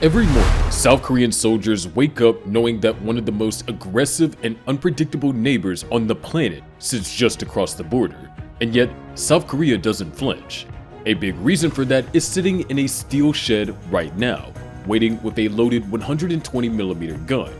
Every morning, South Korean soldiers wake up knowing that one of the most aggressive and unpredictable neighbors on the planet sits just across the border, and yet South Korea doesn't flinch. A big reason for that is sitting in a steel shed right now, waiting with a loaded 120mm gun.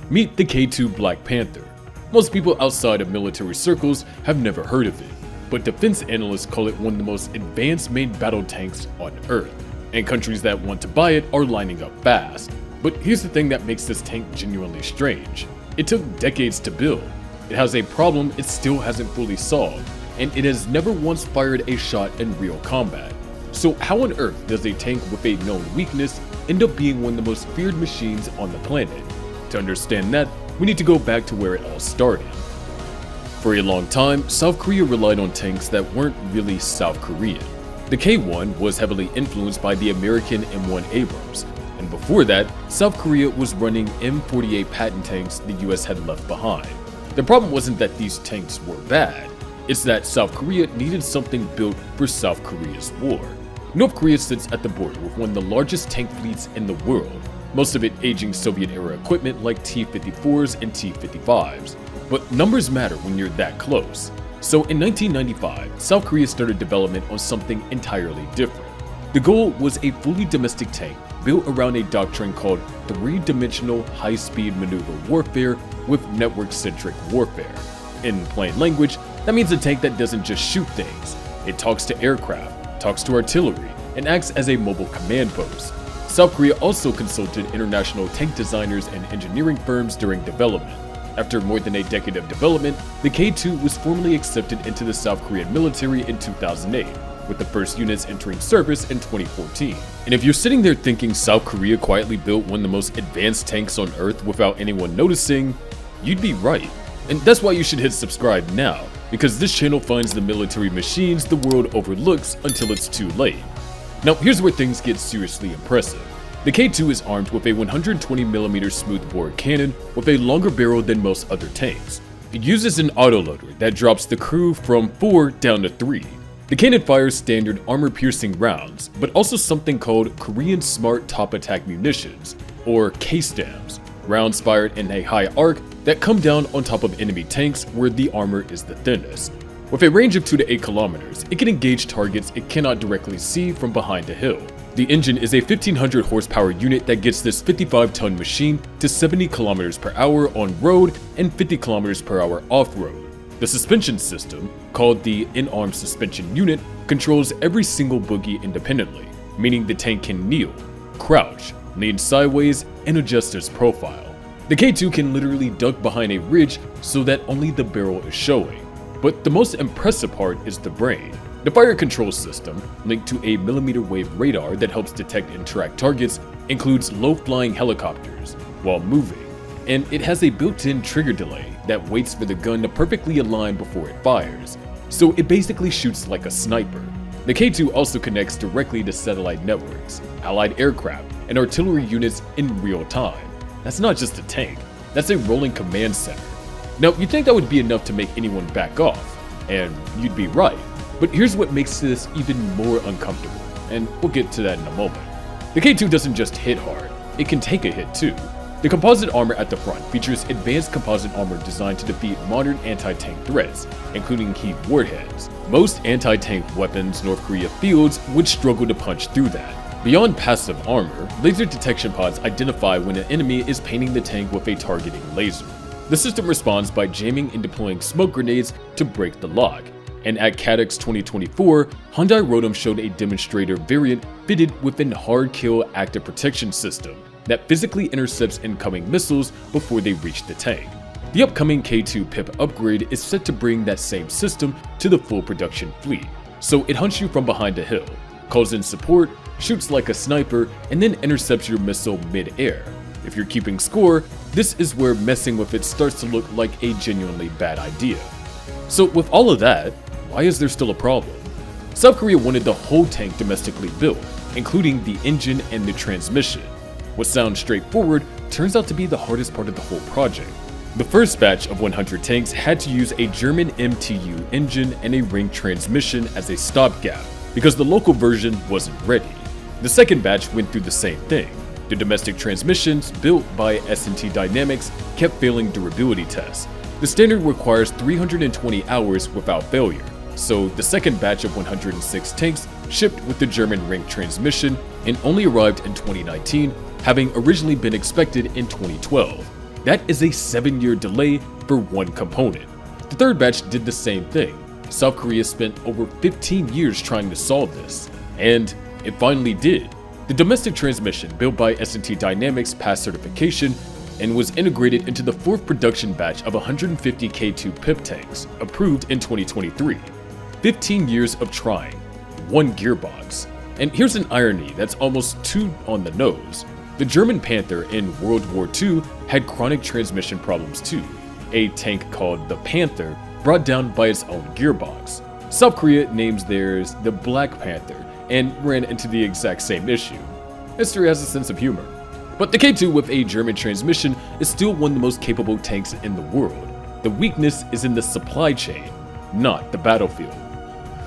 Meet the K2 Black Panther. Most people outside of military circles have never heard of it, but defense analysts call it one of the most advanced main battle tanks on Earth. And countries that want to buy it are lining up fast. But here's the thing that makes this tank genuinely strange. It took decades to build. It has a problem it still hasn't fully solved, and it has never once fired a shot in real combat. So how on earth does a tank with a known weakness end up being one of the most feared machines on the planet? To understand that, we need to go back to where it all started. For a long time, South Korea relied on tanks that weren't really South Korean. The K1 was heavily influenced by the American M1 Abrams, and before that, South Korea was running M48 Patton tanks the US had left behind. The problem wasn't that these tanks were bad, it's that South Korea needed something built for South Korea's war. North Korea sits at the border with one of the largest tank fleets in the world, most of it aging Soviet-era equipment like T-54s and T-55s. But numbers matter when you're that close. So in 1995, South Korea started development on something entirely different. The goal was a fully domestic tank built around a doctrine called three-dimensional high-speed maneuver warfare with network-centric warfare. In plain language, that means a tank that doesn't just shoot things. It talks to aircraft, talks to artillery, and acts as a mobile command post. South Korea also consulted international tank designers and engineering firms during development. After more than a decade of development, the K2 was formally accepted into the South Korean military in 2008, with the first units entering service in 2014. And if you're sitting there thinking South Korea quietly built one of the most advanced tanks on Earth without anyone noticing, you'd be right. And that's why you should hit subscribe now, because this channel finds the military machines the world overlooks until it's too late. Now here's where things get seriously impressive. The K2 is armed with a 120mm smoothbore cannon with a longer barrel than most other tanks. It uses an autoloader that drops the crew from 4 down to 3. The cannon fires standard armor-piercing rounds, but also something called Korean Smart Top Attack Munitions, or KSTAMs, rounds fired in a high arc that come down on top of enemy tanks where the armor is the thinnest. With a range of 2 to 8 kilometers, it can engage targets it cannot directly see from behind a hill. The engine is a 1500 horsepower unit that gets this 55-ton machine to 70 kilometers per hour on road and 50 kilometers per hour off-road. The suspension system, called the in-arm suspension unit, controls every single bogie independently, meaning the tank can kneel, crouch, lean sideways, and adjust its profile. The K2 can literally duck behind a ridge so that only the barrel is showing. But the most impressive part is the brain. The fire control system, linked to a millimeter wave radar that helps detect and track targets, includes low-flying helicopters while moving, and it has a built-in trigger delay that waits for the gun to perfectly align before it fires, so it basically shoots like a sniper. The K2 also connects directly to satellite networks, allied aircraft, and artillery units in real time. That's not just a tank, that's a rolling command center. Now, you'd think that would be enough to make anyone back off, and you'd be right. But here's what makes this even more uncomfortable, and we'll get to that in a moment. The K2 doesn't just hit hard, it can take a hit too. The composite armor at the front features advanced composite armor designed to defeat modern anti-tank threats, including heat warheads. Most anti-tank weapons North Korea fields would struggle to punch through that. Beyond passive armor, laser detection pods identify when an enemy is painting the tank with a targeting laser. The system responds by jamming and deploying smoke grenades to break the lock. And at CADX 2024, Hyundai Rotem showed a demonstrator variant fitted with an hard-kill active protection system that physically intercepts incoming missiles before they reach the tank. The upcoming K2 PIP upgrade is set to bring that same system to the full production fleet, so it hunts you from behind a hill, calls in support, shoots like a sniper, and then intercepts your missile mid-air. If you're keeping score, this is where messing with it starts to look like a genuinely bad idea. So with all of that, why is there still a problem? South Korea wanted the whole tank domestically built, including the engine and the transmission. What sounds straightforward turns out to be the hardest part of the whole project. The first batch of 100 tanks had to use a German MTU engine and a ring transmission as a stopgap, because the local version wasn't ready. The second batch went through the same thing. The domestic transmissions built by S&T Dynamics kept failing durability tests. The standard requires 320 hours without failure, so the second batch of 106 tanks shipped with the German Ring transmission and only arrived in 2019, having originally been expected in 2012. That is a 7-year delay for one component. The third batch did the same thing. South Korea spent over 15 years trying to solve this, and it finally did. The domestic transmission built by S&T Dynamics passed certification and was integrated into the fourth production batch of 150 K2 PIP tanks, approved in 2023. 15 years of trying, one gearbox. And here's an irony that's almost too on the nose. The German Panther in World War II had chronic transmission problems too. A tank called the Panther brought down by its own gearbox. South Korea names theirs the Black Panther and ran into the exact same issue. History has a sense of humor. But the K2 with a German transmission is still one of the most capable tanks in the world. The weakness is in the supply chain, not the battlefield.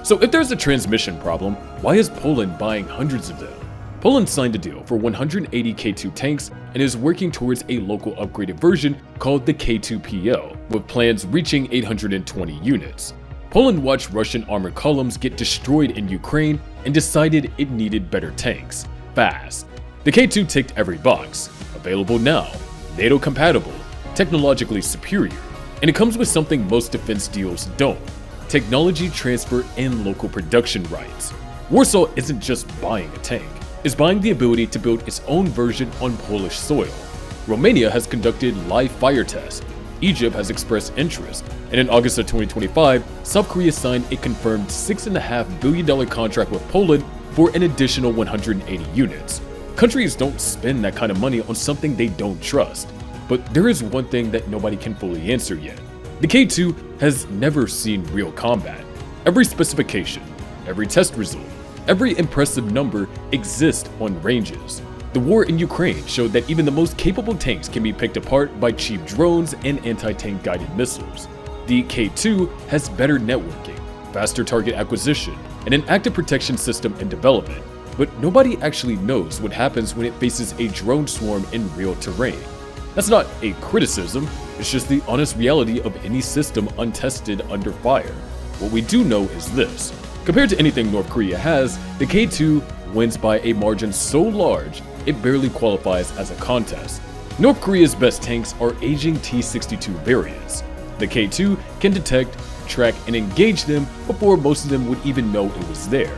So if there's a transmission problem, why is Poland buying hundreds of them? Poland signed a deal for 180 K2 tanks and is working towards a local upgraded version called the K2PL, with plans reaching 820 units. Poland watched Russian armored columns get destroyed in Ukraine and decided it needed better tanks, fast. The K2 ticked every box. Available now, NATO compatible, technologically superior, and it comes with something most defense deals don't: technology transfer and local production rights. Warsaw isn't just buying a tank, it's buying the ability to build its own version on Polish soil. Romania has conducted live fire tests. Egypt has expressed interest, and in August of 2025, South Korea signed a confirmed $6.5 billion contract with Poland for an additional 180 units. Countries don't spend that kind of money on something they don't trust. But there is one thing that nobody can fully answer yet. The K2 has never seen real combat. Every specification, every test result, every impressive number exists on ranges. The war in Ukraine showed that even the most capable tanks can be picked apart by cheap drones and anti-tank guided missiles. The K2 has better networking, faster target acquisition, and an active protection system in development, but nobody actually knows what happens when it faces a drone swarm in real terrain. That's not a criticism, it's just the honest reality of any system untested under fire. What we do know is this: compared to anything North Korea has, the K2 wins by a margin so large it barely qualifies as a contest. North Korea's best tanks are aging T-62 variants. The K2 can detect, track, and engage them before most of them would even know it was there.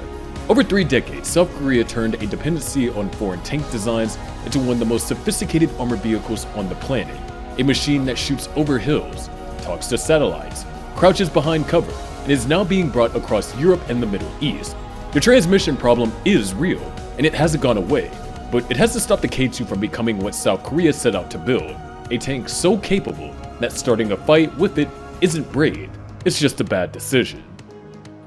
Over 3 decades, South Korea turned a dependency on foreign tank designs into one of the most sophisticated armored vehicles on the planet. A machine that shoots over hills, talks to satellites, crouches behind cover, and is now being brought across Europe and the Middle East. The transmission problem is real, and it hasn't gone away, but it has to stop the K2 from becoming what South Korea set out to build: a tank so capable that starting a fight with it isn't brave, it's just a bad decision.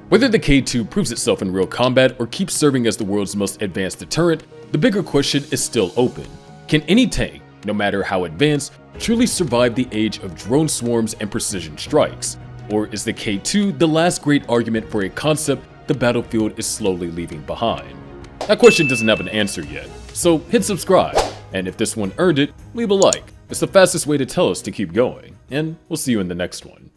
Whether the K2 proves itself in real combat or keeps serving as the world's most advanced deterrent, the bigger question is still open. Can any tank, no matter how advanced, truly survive the age of drone swarms and precision strikes? Or is the K2 the last great argument for a concept the battlefield is slowly leaving behind? That question doesn't have an answer yet, so hit subscribe, and if this one earned it, leave a like. It's the fastest way to tell us to keep going, and we'll see you in the next one.